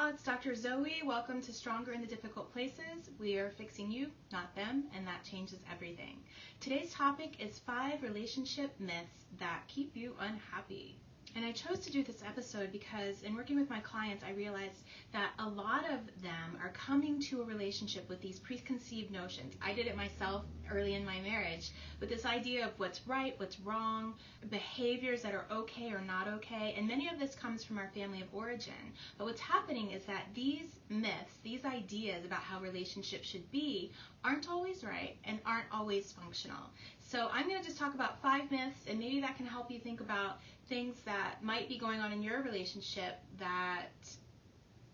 y'all, it's Dr. Zoe. Welcome to Stronger in the Difficult Places. We are fixing you, not them, and that changes everything. Today's topic is 5 relationship myths that keep you unhappy. And I chose to do this episode because in working with my clients, I realized that a lot of them are coming to a relationship with these preconceived notions. I did it myself early in my marriage with this idea of what's right, what's wrong, behaviors that are okay or not okay, and many of this comes from our family of origin. But what's happening is that these myths, these ideas about how relationships should be, aren't always right and aren't always functional. So I'm going to just talk about 5 myths, and maybe that can help you think about things that might be going on in your relationship that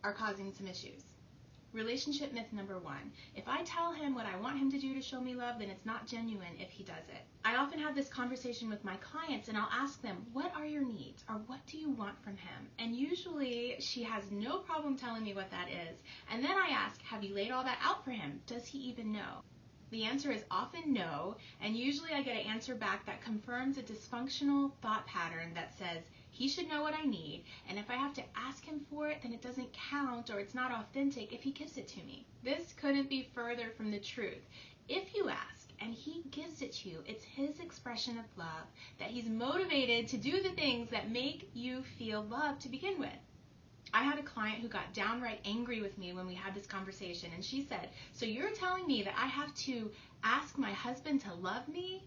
are causing some issues. Relationship myth number 1. If I tell him what I want him to do to show me love, then it's not genuine if he does it. I often have this conversation with my clients, and I'll ask them, what are your needs, or what do you want from him? And usually she has no problem telling me what that is. And then I ask, have you laid all that out for him? Does he even know? The answer is often no, and usually I get an answer back that confirms a dysfunctional thought pattern that says he should know what I need, and if I have to ask him for it, then it doesn't count or it's not authentic if he gives it to me. This couldn't be further from the truth. If you ask and he gives it to you, it's his expression of love, that he's motivated to do the things that make you feel loved to begin with. I had a client who got downright angry with me when we had this conversation, and she said, so you're telling me that I have to ask my husband to love me?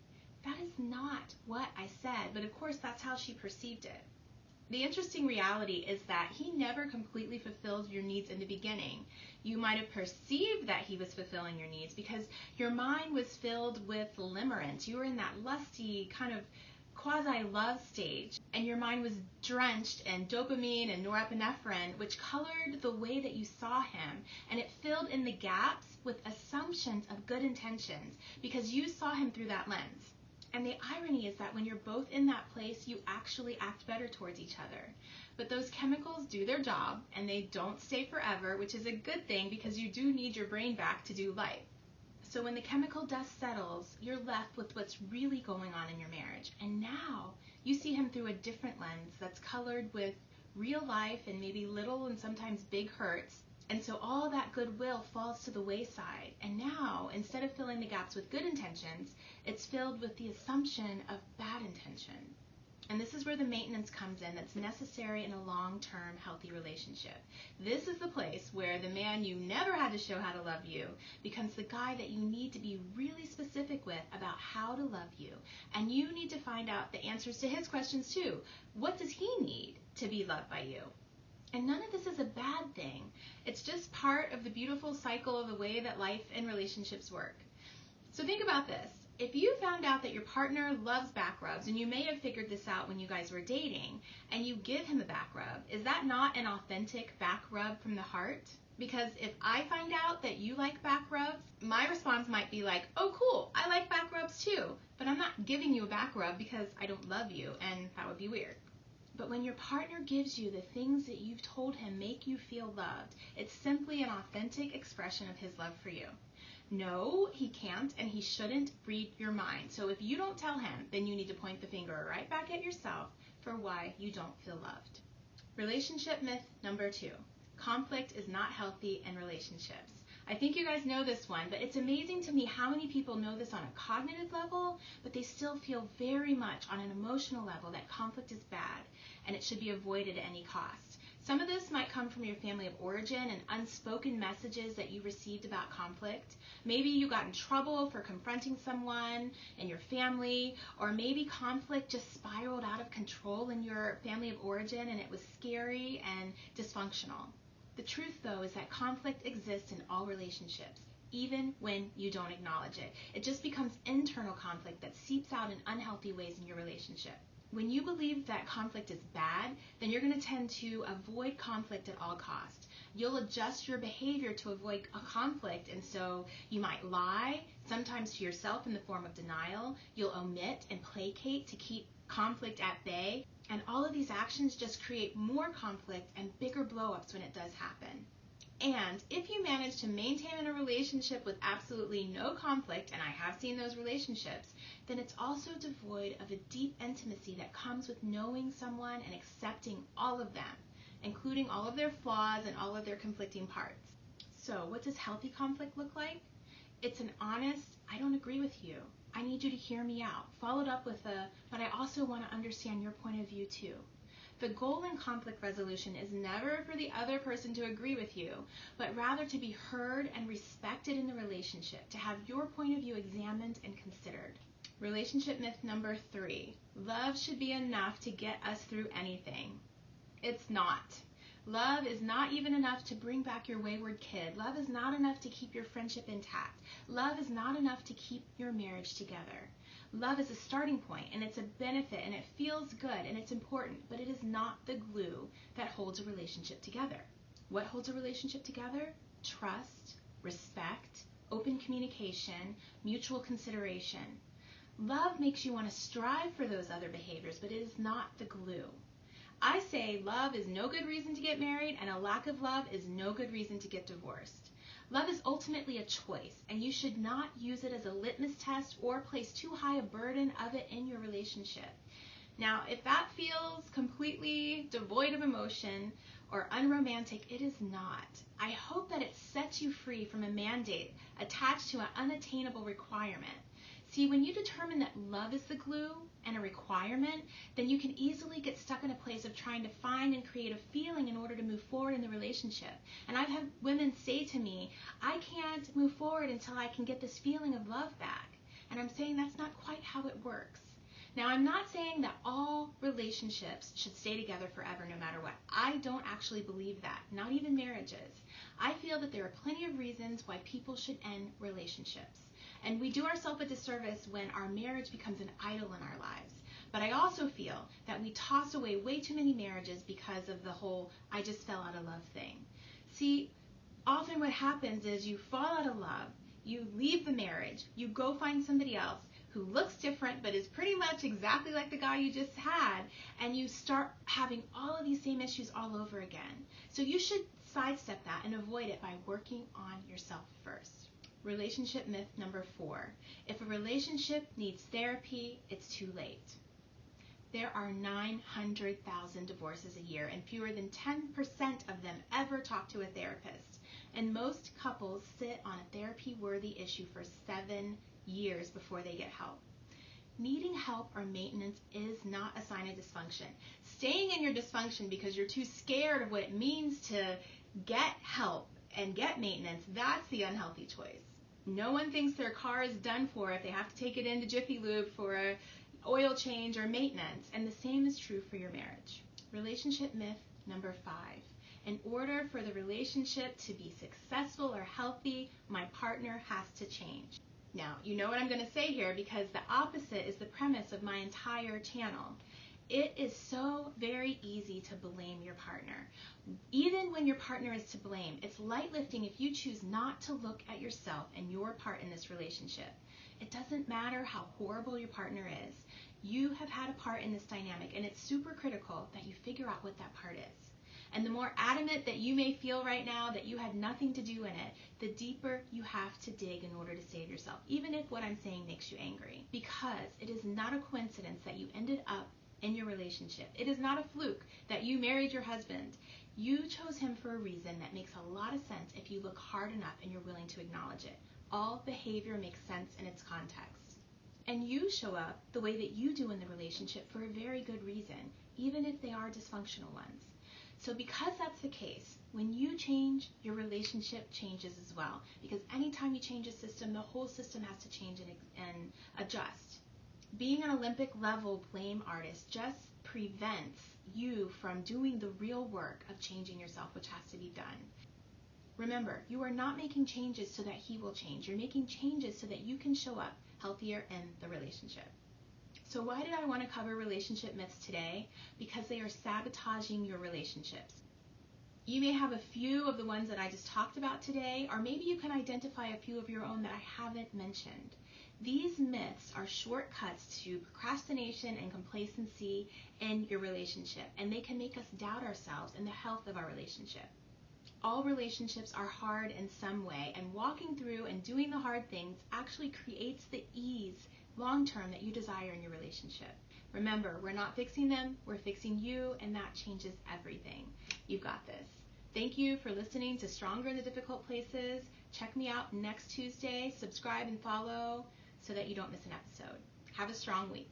That is not what I said, but of course that's how she perceived it. The interesting reality is that he never completely fulfilled your needs in the beginning. You might have perceived that he was fulfilling your needs because your mind was filled with limerence. You were in that lusty kind of quasi-love stage, and your mind was drenched in dopamine and norepinephrine, which colored the way that you saw him, and it filled in the gaps with assumptions of good intentions because you saw him through that lens. And the irony is that when you're both in that place, you actually act better towards each other. But those chemicals do their job, and they don't stay forever, which is a good thing because you do need your brain back to do life. So when the chemical dust settles, you're left with what's really going on in your marriage. And now you see him through a different lens that's colored with real life and maybe little and sometimes big hurts. And so all that goodwill falls to the wayside. And now, instead of filling the gaps with good intentions, it's filled with the assumption of bad intention. And this is where the maintenance comes in that's necessary in a long-term healthy relationship. This is the place where the man you never had to show how to love you becomes the guy that you need to be really specific with about how to love you. And you need to find out the answers to his questions too. What does he need to be loved by you? And none of this is a bad thing. It's just part of the beautiful cycle of the way that life and relationships work. So think about this. If you found out that your partner loves back rubs, and you may have figured this out when you guys were dating, and you give him a back rub, is that not an authentic back rub from the heart? Because if I find out that you like back rubs, my response might be like, oh cool, I like back rubs too, but I'm not giving you a back rub because I don't love you, and that would be weird. But when your partner gives you the things that you've told him make you feel loved, it's simply an authentic expression of his love for you. No, he can't and he shouldn't read your mind. So if you don't tell him, then you need to point the finger right back at yourself for why you don't feel loved. Relationship myth number 2. Conflict is not healthy in relationships. I think you guys know this one, but it's amazing to me how many people know this on a cognitive level, but they still feel very much on an emotional level that conflict is bad and it should be avoided at any cost. Some of this might come from your family of origin and unspoken messages that you received about conflict. Maybe you got in trouble for confronting someone in your family, or maybe conflict just spiraled out of control in your family of origin and it was scary and dysfunctional. The truth, though, is that conflict exists in all relationships, even when you don't acknowledge it. It just becomes internal conflict that seeps out in unhealthy ways in your relationship. When you believe that conflict is bad, then you're going to tend to avoid conflict at all costs. You'll adjust your behavior to avoid a conflict, and so you might lie, sometimes to yourself in the form of denial. You'll omit and placate to keep conflict at bay. And all of these actions just create more conflict and bigger blow-ups when it does happen. And if you manage to maintain a relationship with absolutely no conflict, and I have seen those relationships, then it's also devoid of a deep intimacy that comes with knowing someone and accepting all of them. including all of their flaws and all of their conflicting parts. So what does healthy conflict look like? It's an honest, I don't agree with you. I need you to hear me out, followed up with but I also want to understand your point of view too. The goal in conflict resolution is never for the other person to agree with you, but rather to be heard and respected in the relationship, to have your point of view examined and considered. Relationship myth number 3. Love should be enough to get us through anything. It's not. Love is not even enough to bring back your wayward kid. Love is not enough to keep your friendship intact. Love is not enough to keep your marriage together. Love is a starting point, and it's a benefit, and it feels good, and it's important, but it is not the glue that holds a relationship together. What holds a relationship together? Trust, respect, open communication, mutual consideration. Love makes you want to strive for those other behaviors, but it is not the glue. I say love is no good reason to get married, and a lack of love is no good reason to get divorced. Love is ultimately a choice, and you should not use it as a litmus test or place too high a burden of it in your relationship. Now, if that feels completely devoid of emotion or unromantic, it is not. I hope that it sets you free from a mandate attached to an unattainable requirement. See, when you determine that love is the glue and a requirement, then you can easily get stuck in a place of trying to find and create a feeling in order to move forward in the relationship. And I've had women say to me, I can't move forward until I can get this feeling of love back. And I'm saying that's not quite how it works. Now, I'm not saying that all relationships should stay together forever no matter what. I don't actually believe that, not even marriages. I feel that there are plenty of reasons why people should end relationships. And we do ourselves a disservice when our marriage becomes an idol in our lives. But I also feel that we toss away way too many marriages because of the whole I just fell out of love thing. See, often what happens is you fall out of love, you leave the marriage, you go find somebody else who looks different but is pretty much exactly like the guy you just had, and you start having all of these same issues all over again. So you should sidestep that and avoid it by working on yourself first. Relationship myth number 4. If a relationship needs therapy, it's too late. There are 900,000 divorces a year, and fewer than 10% of them ever talk to a therapist. And most couples sit on a therapy-worthy issue for 7 years before they get help. Needing help or maintenance is not a sign of dysfunction. Staying in your dysfunction because you're too scared of what it means to get help and get maintenance, that's the unhealthy choice. No one thinks their car is done for if they have to take it into Jiffy Lube for an oil change or maintenance, and the same is true for your marriage. Relationship myth number 5. In order for the relationship to be successful or healthy, my partner has to change. Now, you know what I'm going to say here because the opposite is the premise of my entire channel. It is so very easy to blame your partner. Even when your partner is to blame, it's light lifting if you choose not to look at yourself and your part in this relationship. It doesn't matter how horrible your partner is. You have had a part in this dynamic, and it's super critical that you figure out what that part is. And the more adamant that you may feel right now that you had nothing to do in it, the deeper you have to dig in order to save yourself, even if what I'm saying makes you angry. Because it is not a coincidence that you ended up in your relationship. It is not a fluke that you married your husband. You chose him for a reason that makes a lot of sense if you look hard enough and you're willing to acknowledge it. All behavior makes sense in its context. And you show up the way that you do in the relationship for a very good reason, even if they are dysfunctional ones. So because that's the case, when you change, your relationship changes as well. Because anytime you change a system, the whole system has to change and adjust. Being an Olympic level blame artist just prevents you from doing the real work of changing yourself, which has to be done. Remember, you are not making changes so that he will change. You're making changes so that you can show up healthier in the relationship. So why did I want to cover relationship myths today? Because they are sabotaging your relationships. You may have a few of the ones that I just talked about today, or maybe you can identify a few of your own that I haven't mentioned. These myths are shortcuts to procrastination and complacency in your relationship, and they can make us doubt ourselves and the health of our relationship. All relationships are hard in some way, and walking through and doing the hard things actually creates the ease long-term that you desire in your relationship. Remember, we're not fixing them, we're fixing you, and that changes everything. You've got this. Thank you for listening to Stronger in the Difficult Places. Check me out next Tuesday. Subscribe and follow so that you don't miss an episode. Have a strong week.